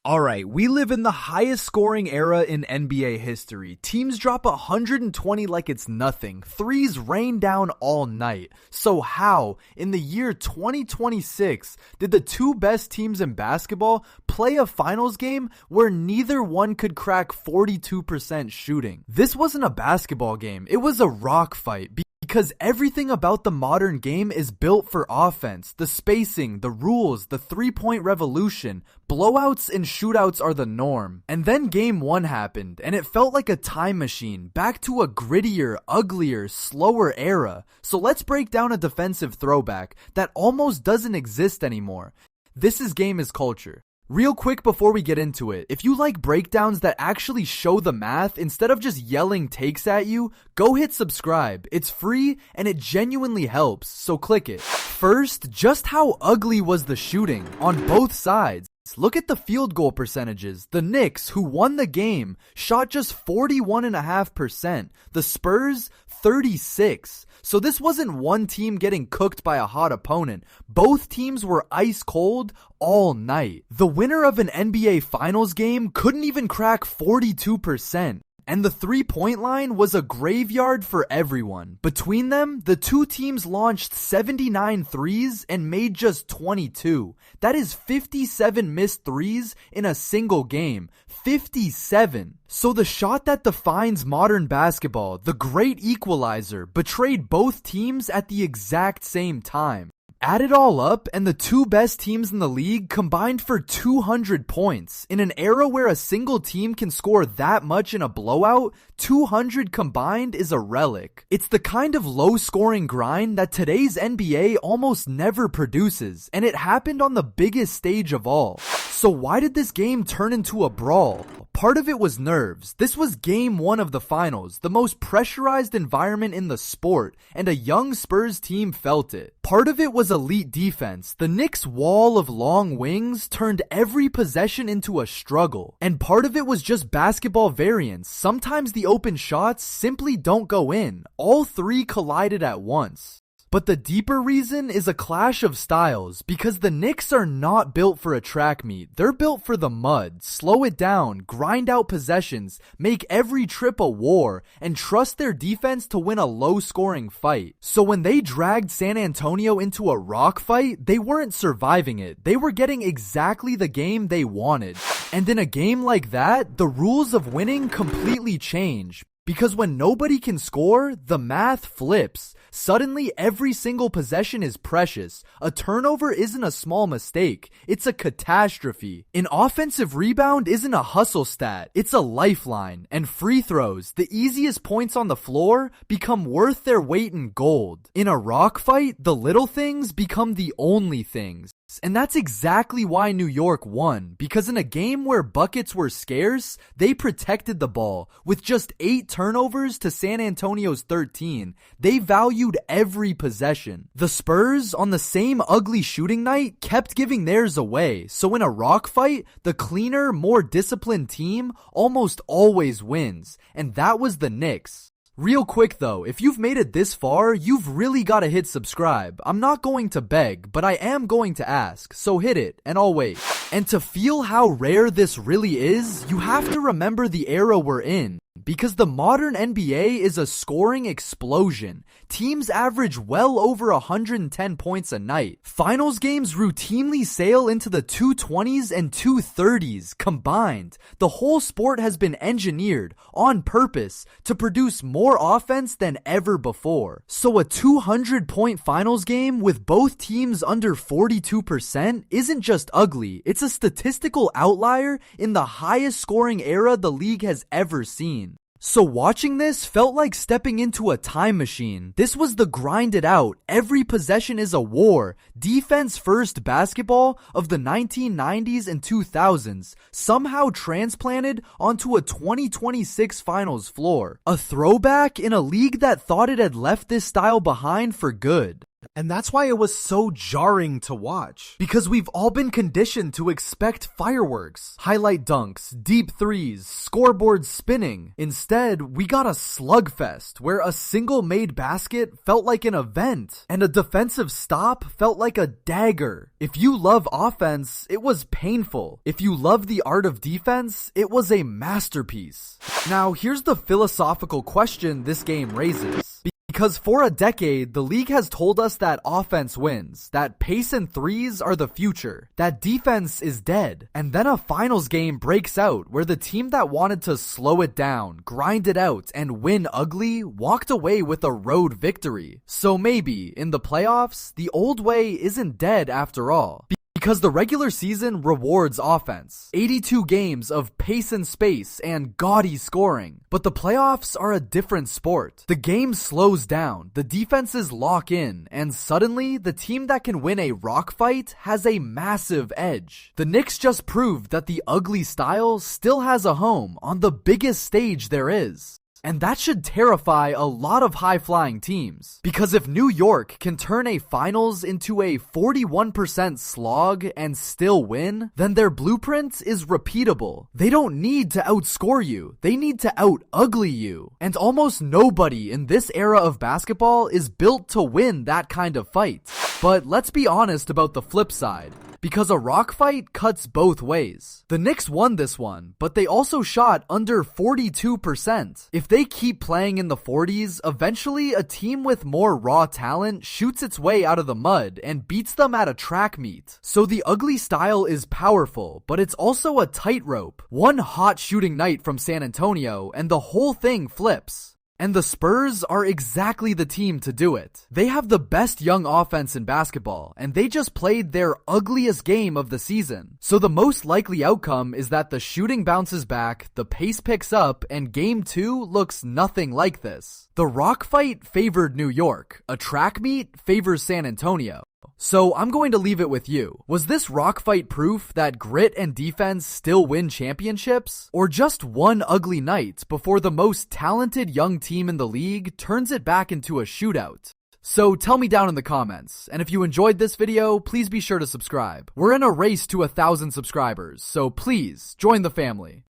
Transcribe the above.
Alright, we live in the highest scoring era in NBA history. Teams drop 120 like it's nothing. Threes rain down all night. So how, in the year 2026, did the two best teams in basketball play a finals game where neither one could crack 42% shooting? This wasn't a basketball game, it was a rock fight. Because everything about the modern game is built for offense. The spacing, the rules, the three-point revolution, blowouts and shootouts are the norm. And then game 1 happened, and it felt like a time machine, back to a grittier, uglier, slower era. So let's break down a defensive throwback that almost doesn't exist anymore. This is Game is Culture. Real quick before we get into it, if you like breakdowns that actually show the math instead of just yelling takes at you, go hit subscribe. It's free and it genuinely helps, so click it. First, just how ugly was the shooting on both sides? Look at the field goal percentages. The Knicks, who won the game, shot just 41.5%. The Spurs, 36%. So this wasn't one team getting cooked by a hot opponent. Both teams were ice cold all night. The winner of an NBA Finals game couldn't even crack 42%. And the three-point line was a graveyard for everyone. Between them, the two teams launched 79 threes and made just 22. That is 57 missed threes in a single game. 57. So the shot that defines modern basketball, the great equalizer, betrayed both teams at the exact same time. Add it all up, and the two best teams in the league combined for 200 points. In an era where a single team can score that much in a blowout, 200 combined is a relic. It's the kind of low-scoring grind that today's NBA almost never produces, and it happened on the biggest stage of all. So why did this game turn into a brawl? Part of it was nerves. This was game 1 of the finals, the most pressurized environment in the sport, and a young Spurs team felt it. Part of it was elite defense. The Knicks' wall of long wings turned every possession into a struggle. And part of it was just basketball variance. Sometimes the open shots simply don't go in. All three collided at once. But the deeper reason is a clash of styles, because the Knicks are not built for a track meet. They're built for the mud. Slow it down, grind out possessions, make every trip a war, and trust their defense to win a low-scoring fight. So when they dragged San Antonio into a rock fight, they weren't surviving it. They were getting exactly the game they wanted. And in a game like that, the rules of winning completely change. Because when nobody can score, the math flips. Suddenly, every single possession is precious. A turnover isn't a small mistake. It's a catastrophe. An offensive rebound isn't a hustle stat. It's a lifeline. And free throws, the easiest points on the floor, become worth their weight in gold. In a rock fight, the little things become the only things. And that's exactly why New York won, because in a game where buckets were scarce, they protected the ball. With just 8 turnovers to San Antonio's 13, they valued every possession. The Spurs, on the same ugly shooting night, kept giving theirs away. So in a rock fight, the cleaner, more disciplined team almost always wins. And that was the Knicks. Real quick though, if you've made it this far, you've really gotta hit subscribe. I'm not going to beg, but I am going to ask, so hit it, and I'll wait. And to feel how rare this really is, you have to remember the era we're in. Because the modern NBA is a scoring explosion. Teams average well over 110 points a night. Finals games routinely sail into the 220s and 230s combined. The whole sport has been engineered on purpose to produce more offense than ever before. So a 200-point finals game with both teams under 42% isn't just ugly. It's a statistical outlier in the highest scoring era the league has ever seen. So watching this felt like stepping into a time machine. This was the grinded out, every possession is a war, defense first basketball of the 1990s and 2000s, somehow transplanted onto a 2026 finals floor. A throwback in a league that thought it had left this style behind for good. And that's why it was so jarring to watch. Because we've all been conditioned to expect fireworks, highlight dunks, deep threes, scoreboard spinning. Instead, we got a slugfest where a single made basket felt like an event, and a defensive stop felt like a dagger. If you love offense, it was painful. If you love the art of defense, it was a masterpiece. Now, here's the philosophical question this game raises. Because for a decade, the league has told us that offense wins, that pace and threes are the future, that defense is dead. And then a finals game breaks out where the team that wanted to slow it down, grind it out, and win ugly walked away with a road victory. So maybe, in the playoffs, the old way isn't dead after all. Because the regular season rewards offense. 82 games of pace and space and gaudy scoring. But the playoffs are a different sport. The game slows down, the defenses lock in, and suddenly the team that can win a rock fight has a massive edge. The Knicks just proved that the ugly style still has a home on the biggest stage there is. And that should terrify a lot of high-flying teams. Because if New York can turn a finals into a 41% slog and still win, then their blueprint is repeatable. They don't need to outscore you. They need to out-ugly you. And almost nobody in this era of basketball is built to win that kind of fight. But let's be honest about the flip side. Because a rock fight cuts both ways. The Knicks won this one, but they also shot under 42%. If they keep playing in the 40s, eventually a team with more raw talent shoots its way out of the mud and beats them at a track meet. So the ugly style is powerful, but it's also a tightrope. One hot shooting night from San Antonio and the whole thing flips. And the Spurs are exactly the team to do it. They have the best young offense in basketball, and they just played their ugliest game of the season. So the most likely outcome is that the shooting bounces back, the pace picks up, and Game 2 looks nothing like this. The rock fight favored New York. A track meet favors San Antonio. So I'm going to leave it with you. Was this rock fight proof that grit and defense still win championships? Or just one ugly night before the most talented young team in the league turns it back into a shootout? So tell me down in the comments, and if you enjoyed this video, please be sure to subscribe. We're in a race to 1,000 subscribers, so please join the family.